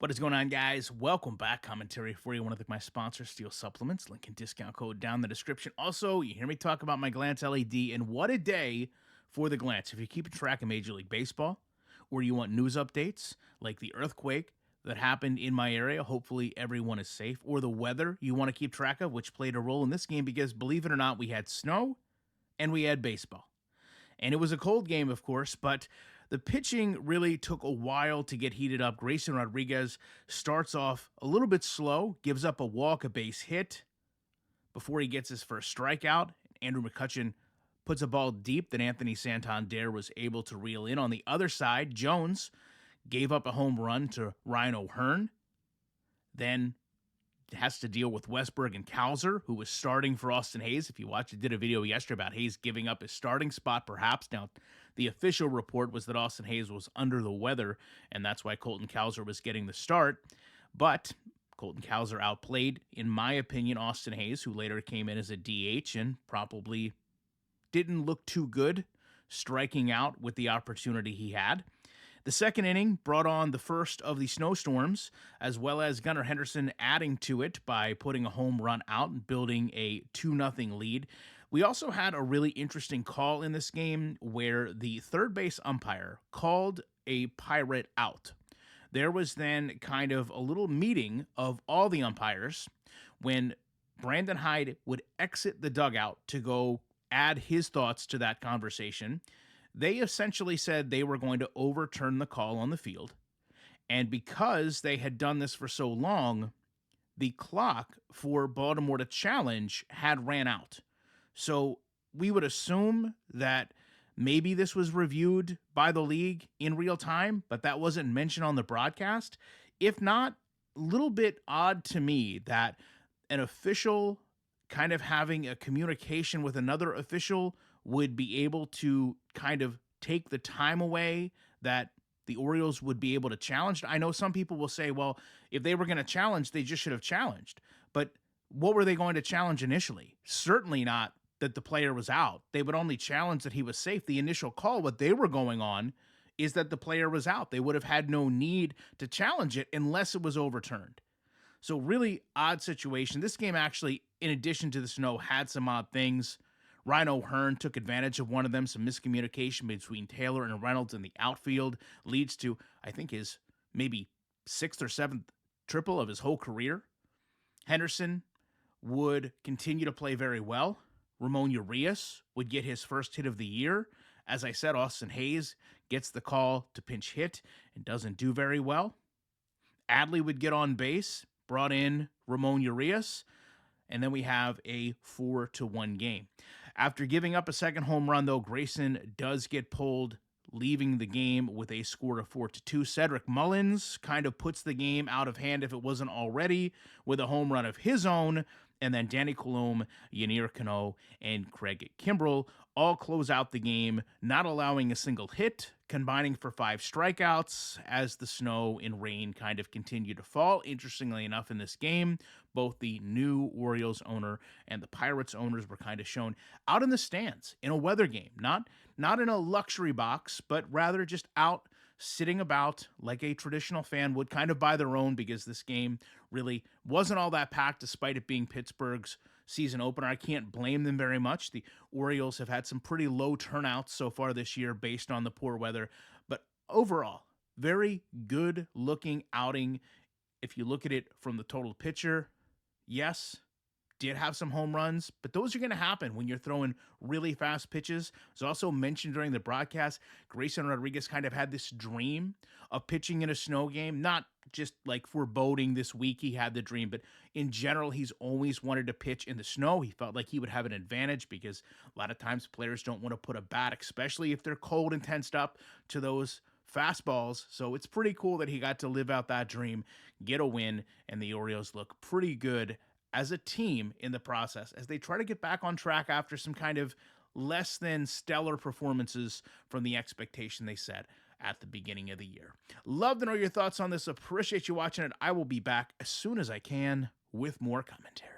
What is going on, guys? Welcome back. Commentary for you. Want to thank my sponsor, Steel Supplements. Link and discount code down in the description. Also, you hear me talk about my Glance LED, and what a day for the Glance. If you're keeping track of Major League Baseball, or you want news updates like the earthquake that happened in my area, hopefully everyone is safe, or the weather you want to keep track of, which played a role in this game because, believe it or not, we had snow and we had baseball. And it was a cold game, of course, but the pitching really took a while to get heated up. Grayson Rodriguez starts off a little bit slow, gives up a walk, a base hit before he gets his first strikeout. Andrew McCutchen puts a ball deep that Anthony Santander was able to reel in. On the other side, Jones gave up a home run to Ryan O'Hearn. Then has to deal with Westberg and Cowser, who was starting for Austin Hayes. If you watched, I did a video yesterday about Hayes giving up his starting spot, perhaps. Now, the official report was that Austin Hayes was under the weather, and that's why Colton Cowser was getting the start. But Colton Cowser outplayed, in my opinion, Austin Hayes, who later came in as a DH and probably didn't look too good striking out with the opportunity he had. The second inning brought on the first of the snowstorms, as well as Gunnar Henderson adding to it by putting a home run out and building a 2-0 lead. We also had a really interesting call in this game where the third base umpire called a Pirate out. There was then kind of a little meeting of all the umpires when Brandon Hyde would exit the dugout to go add his thoughts to that conversation. They essentially said they were going to overturn the call on the field. And because they had done this for so long, the clock for Baltimore to challenge had ran out. So we would assume that maybe this was reviewed by the league in real time, but that wasn't mentioned on the broadcast. If not, a little bit odd to me that an official kind of having a communication with another official would be able to kind of take the time away that the Orioles would be able to challenge. I know some people will say, well, if they were going to challenge, they just should have challenged. But what were they going to challenge initially? Certainly not that the player was out. They would only challenge that he was safe. The initial call, what they were going on, is that the player was out. They would have had no need to challenge it unless it was overturned. So really odd situation. This game actually, in addition to the snow, had some odd things. Ryan O'Hearn took advantage of one of them. Some miscommunication between Taylor and Reynolds in the outfield leads to, I think, his maybe sixth or seventh triple of his whole career. Henderson would continue to play very well. Ramon Urias would get his first hit of the year. As I said, Austin Hayes gets the call to pinch hit and doesn't do very well. Adley would get on base, brought in Ramon Urias, and then we have a 4-1 game. After giving up a second home run, though, Grayson does get pulled, leaving the game with a score of 4-2. Cedric Mullins kind of puts the game out of hand if it wasn't already with a home run of his own. And then Danny Coulombe, Yanir Cano, and Craig Kimbrell all close out the game, not allowing a single hit, combining for 5 strikeouts as the snow and rain kind of continue to fall. Interestingly enough, in this game, both the new Orioles owner and the Pirates owners were kind of shown out in the stands in a weather game, not in a luxury box, but rather just out sitting about like a traditional fan would, kind of by their own, because this game really wasn't all that packed despite it being Pittsburgh's season opener. I can't blame them very much. The Orioles have had some pretty low turnouts so far this year based on the poor weather, but overall, very good looking outing. If you look at it from the total picture, yes, did have some home runs, but those are going to happen when you're throwing really fast pitches. It was also mentioned during the broadcast, Grayson Rodriguez kind of had this dream of pitching in a snow game, not just like foreboding this week he had the dream, but in general, he's always wanted to pitch in the snow. He felt like he would have an advantage because a lot of times players don't want to put a bat, especially if they're cold and tensed up, to those fastballs. So it's pretty cool that he got to live out that dream, get a win, and the Orioles look pretty good as a team in the process as they try to get back on track after some kind of less than stellar performances from the expectation they set at the beginning of the year. Love to know your thoughts on this. Appreciate you watching it. I will be back as soon as I can with more commentary.